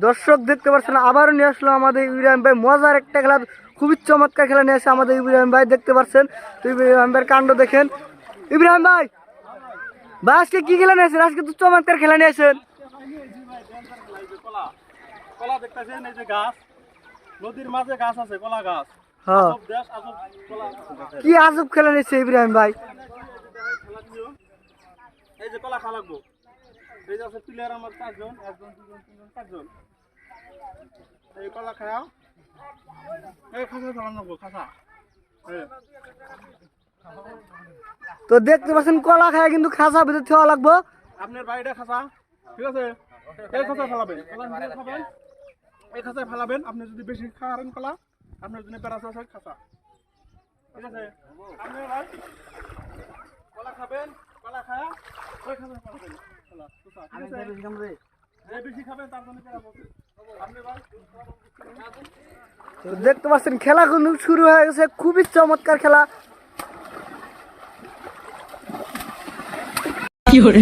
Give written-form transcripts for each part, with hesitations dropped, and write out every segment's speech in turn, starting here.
দর্শক দেখতে পাচ্ছেন আবারও নিয়ে আসলো আমাদের ইব্রাহিম ভাই মজার একটা খেলা, খুবই চমৎকার খেলা নিয়ে আসে আমাদের ইব্রাহিম ভাই। দেখতে পাচ্ছেন তো ইব্রাহিম ভাইয়ের কাণ্ড দেখেন। ইব্রাহিম ভাই ভাই আজকে কি খেলা নিয়ে আসেন? আজকে তো চমৎকার খেলা নিয়ে আসেন। কলা দেখতেছেন, এই যে গাছ, নদীর মাঝে গাছ আছে, কলা গাছ। হ্যাঁ, কি আজব খেলা নিয়েছে ইব্রাহিম ভাই। এই যে কলা খা লাগবো, এই যে আছে প্লেয়ার আমার 4 জন, 1 জন 2 জন 3 জন 4 জন। এই কলা খাও, এই খাসা খাওয়ান লাগবো, খাসা। তো দেখতে পাচ্ছেন কলা খায় কিন্তু খাসা ভিতরে খাওয়া লাগবো। আপনার বাড়িটা খাসা, ঠিক আছে? এই খাসা ফেলাবেন, কলা খাবেন, এই খাসায় ফেলাবেন। আপনি যদি বেশি খাওয়ারেন কলা, আপনার জন্য প্যারাস আছে খাসা, ঠিক আছে? আপনি ভাই কলা খাবেন, কলা খায়া ওই খাসা ফেলাবেন, কলা খাসা, ঠিক আছে? যে বেশি খাবেন তার জন্য প্যারাস আছে। আপনি ভাই তো দেখতে পাচ্ছেন খেলা কিন্তু শুরু হয়ে গেছে, খুবই চমৎকার খেলা। কি করে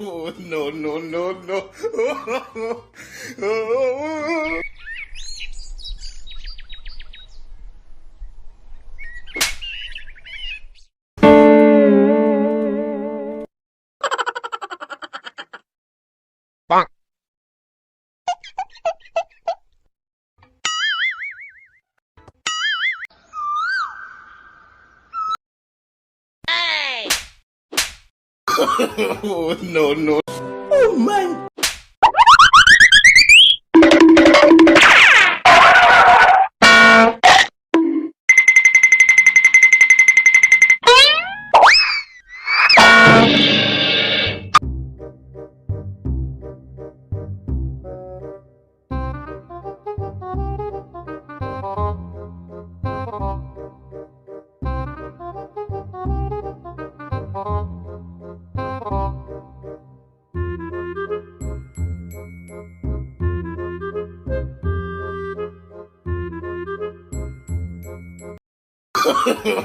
Oh, no, no, no, no. Oh, no, no. Oh, man.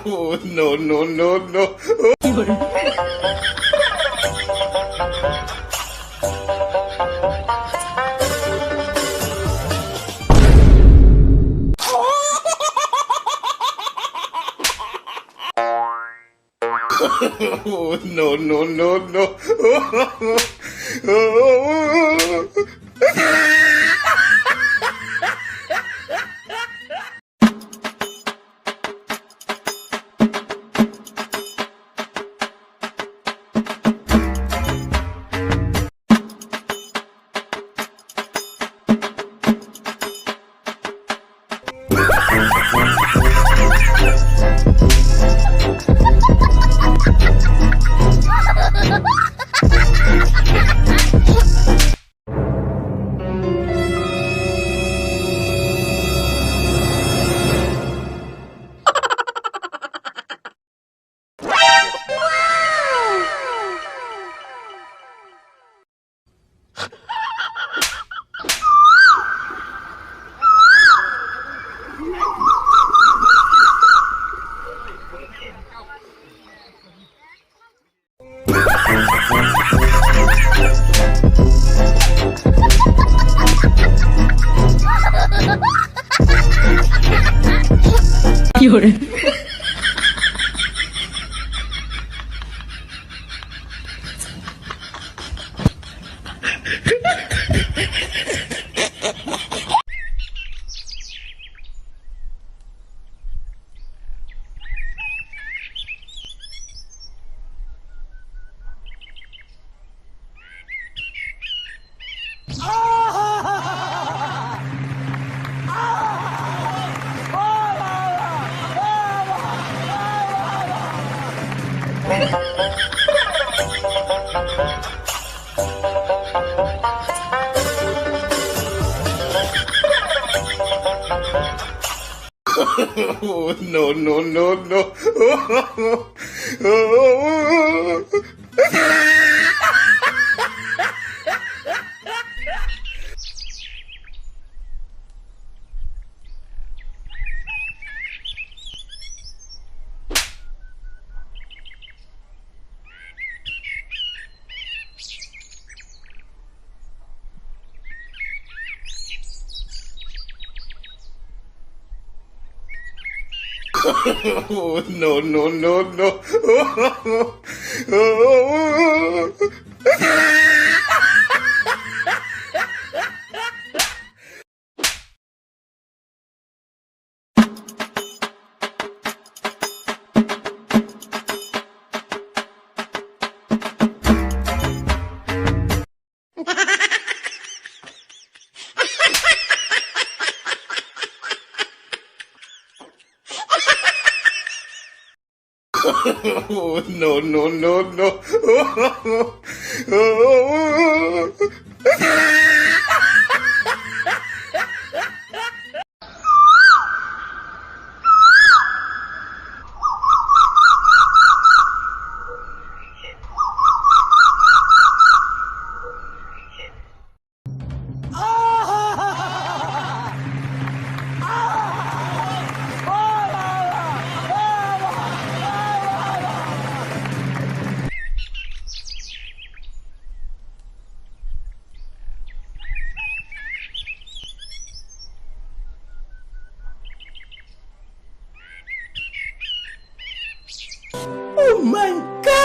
Oh, no, no, no, no. Oh, no, no, no, no. Oh, no, no, no, no. Oh. Oh, no, no, no, no. Oh. Oh, no, no, no, no. Oh. Oh my God!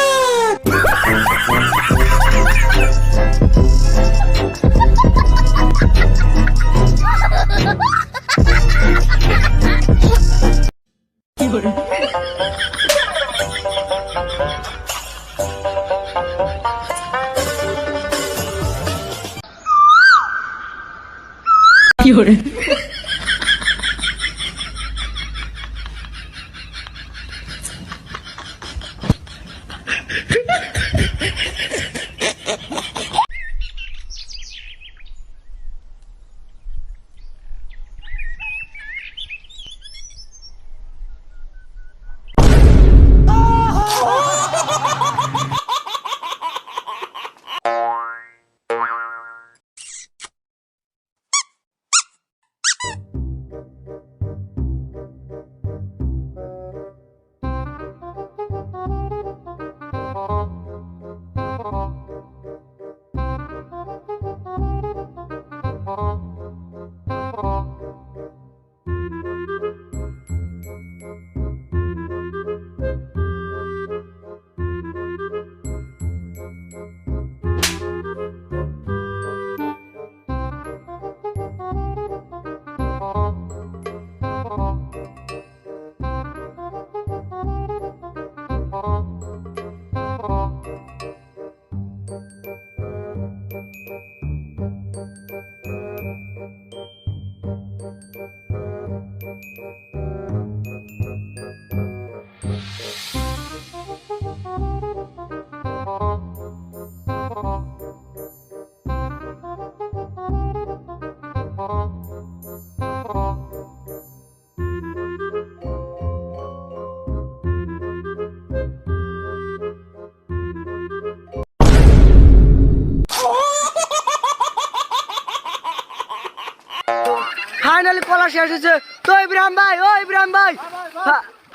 Finally কলা শেষ হয়েছে তো ইব্রাহিম ভাই ও ইব্রাহিম ভাই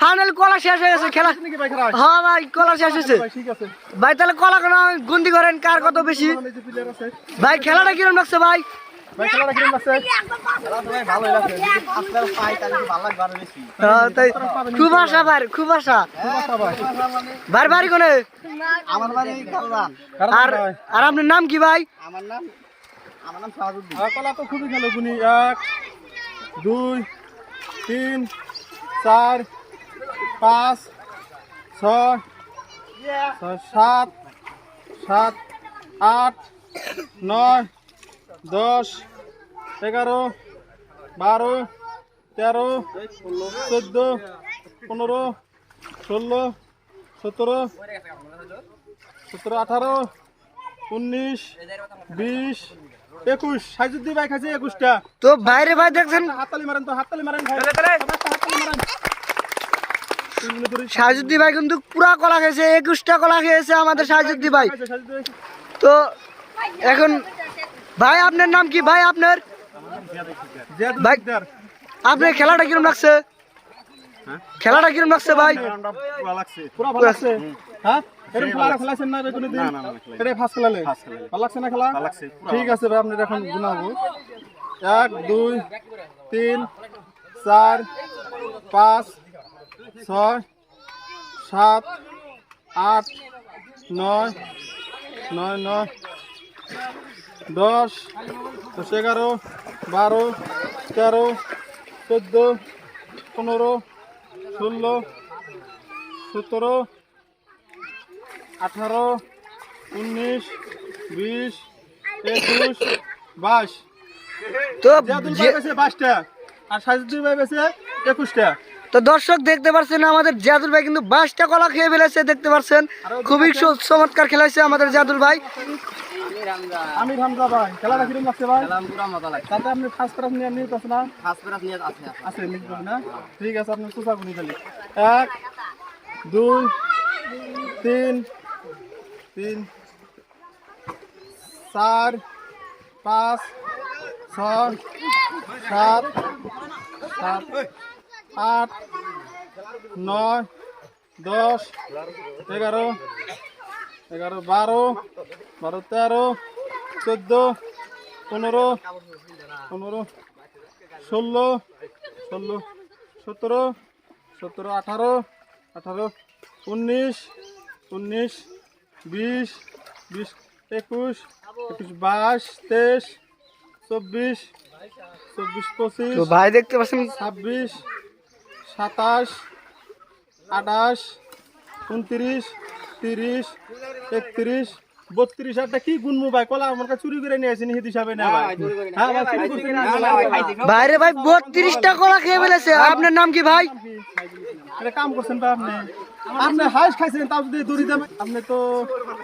finally কলা শেষ হয়ে গেছে খেলা নাকি ভাই খেলা হ্যাঁ ভাই কলা শেষ হয়েছে ভাই ঠিক আছে ভাই তাহলে কলা কোন গুন্দি করেন কার কত বেশি এই যে প্লেয়ার আছে ভাই খেলাটা কিরম লাগছে ভাই ভাই খেলাটা কিরকম লাগছে? তাই খুব আশা ভাই, খুব আশা। ভাই বাড়ি কোনে? আর আর আপনার নাম কি ভাই? কলা তো খুবই খেলো গুনি 1 2 3 4 5 6 7 7 8 9 10 11 12 13 14 15 16 17 18 19 20 21 সাইজুদ্দি ভাই খাইছে 21টা। তো ভাইরে ভাই দেখছেন হাততালি মারেন তো, হাততালি মারেন ভাই, হাততালি মারেন। সাজুদ্দি ভাই কিন্তু পুরা কলা খেয়েছে, 21টা কলা খেয়েছে আমাদের সাজুদ্দি ভাই। তো এখন ভাই আপনার নাম কি ভাই? আপনার ভাই আপনার খেলাটা কিরম লাগছে? খেলাটা কিরম লাগছে ভাই? পুরা ভালো লাগছে। হ্যাঁ এরকম খেলা খেলাছেন না কোনো দিন? এটাই ফার্স্ট খেলালে ভালো লাগছে না খেলা? ঠিক আছে ভাই, আপনি এখন গুনাবো 1 2 3 4 5 6 7 8 9 9 9 10 11 12 13 14 15 16 17 18 19 20 21 22। তো জিয়াদুল ভাই বেছে 22টা আর সাইজুদ্দিন ভাই বেছে 21টা। তো দর্শক দেখতে পাচ্ছেন আমাদের জিয়াদুল ভাই কিন্তু 22টা কলা খেয়ে ফেলেছে, দেখতে পাচ্ছেন খুবই চমৎকার খেলাইছে আমাদের জিয়াদুল ভাই। আমির হামজা ভাই খেলাটা কিরকম লাগছে ভাই? তাতে আপনি ফার্স্ট প্রাইজ নিয়ে নিতেছেন না? আছে নিতে না? ঠিক আছে, আপনি সুসা গুনি খালি 1 2 3 3 4 5 6 7 7 8 9 10 11 11 12 12 13 14 15 15 16 16 17 17 18 18 19 19 20 20 21 21 22 23 24 24 তো 25 ভাই দেখতে পাচ্ছেন 26 27 28 29 30 31 32। একটা কি গুনমু ভাই? কলা আমার কাছে চুরি করে নিয়ে আসেনি হিদ হিসাবে না ভাই। হ্যাঁ ভাই, চুরি করতে নিয়ে আসেনি। ভাইরে ভাই 32টা কলা খেয়ে ফেলেছে। আপনার নাম কি ভাই? আরে কাম করছেন ভাই আপনি। আপনি হাঁস খাইছেন তাও যদি দড়ি দাম, আপনি তো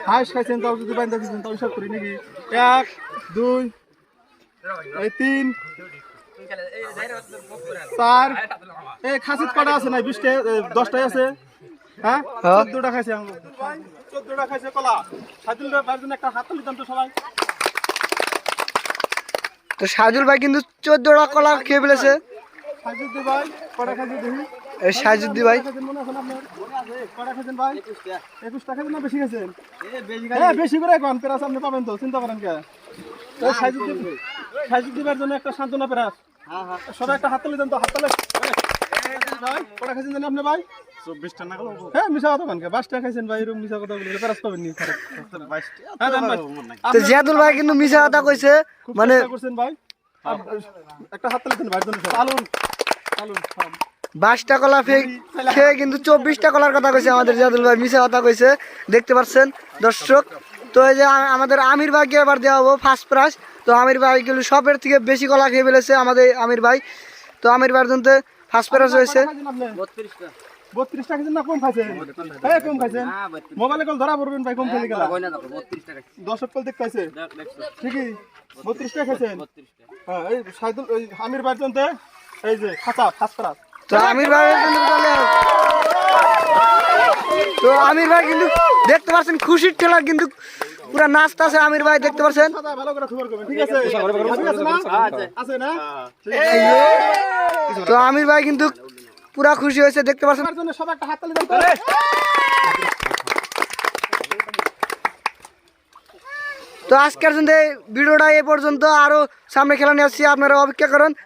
হাঁস খাইছেন তাও যদি বাইন্দা দিয়েছেন তাও সব করি নাকি? 1 2 3 4 এই খাসিত কটা আছে না? 20টা 10টাই আছে। হ্যাঁ 14টা খাইছে। 14টা খাইছে কলা। সাইদুল ভাইয়ের জন্য একটা হাততালি দাম তো সবাই। তো সাজুল ভাই কিন্তু 14টা কলা খেয়ে ফেলেছে। সাইদুল ভাই কটা খাইছে দেখি? এই সাজুদ্দি ভাই মনে আছে না আপনার? কটা খাইছেন ভাই? 21টা খাইছেন না বেশি খাইছেন? হ্যাঁ বেশি করে এখন পেরাস আপনি পাবেন তো, চিন্তা করেন কে? সাইদুল ভাইয়ের জন্য একটা সান্ত্বনা পেরাস। সবাই একটা হাততালি দেন তো, হাততালি। ভাই কটা খাইছেন জানেন আপনি ভাই? 24টা না গেল। হ্যাঁ মিছা কথা কেন? 22টা খাইছেন ভাই, এরকম মিছা কথা বলে পেরাস পাবেন নি? 22টা। তো জিয়াদুল ভাই কিন্তু মিছা কথা কইছে, মানে করছেন ভাই। একটা হাততালি দেন ভাইয়ের জন্য। চালুন চালুন। 22টা কলা খেয়ে কিন্তু 24টা কলার কথা কইছে আমাদের জিয়াদুল ভাই, মিছা কথা কইছে। দেখতে পাচ্ছেন দর্শক। তো এই যে আমাদের আমির ভাইকে এবার দেওয়া হবো ফার্স্ট প্রাইজ। তো আমির ভাই কিন্তু সবের থেকে বেশি কলা খেয়ে ফেলেছে আমাদের আমির ভাই। তো আমির ভাইয়ের জন্য ফার্স্ট প্রাইজ হয়েছে 32টা খাইছেন না কম খাইছেন? হ্যাঁ কম খাইছেন। মোবাইলে কল ধরা পড়বেন ভাই, কম খেলে গেল। দর্শক কল দেখ খাইছে ঠিকই 32টা খাইছেন। হ্যাঁ এই সাইদুল ওই আমির ভাইয়ের জন্য এই যে খাতা ফার্স্ট প্রাইজ। তো আমির ভাই কিন্তু দেখতে পাচ্ছেন খুশির ঠেলা কিন্তু পুরা নাচতে আছে আমির ভাই, দেখতে পাচ্ছেন। ভালো করে খবর করবেন, ঠিক আছে? আছে না? তো আমির ভাই কিন্তু পুরা খুশি হয়েছে, দেখতে পাচ্ছেন। তার জন্য সবাই একটা হাততালি দাও তো। তো আজকের জন্য ভিডিওটা এ পর্যন্ত, আরো সামনে খেলা নিয়ে আসছি, আপনারা অপেক্ষা করুন।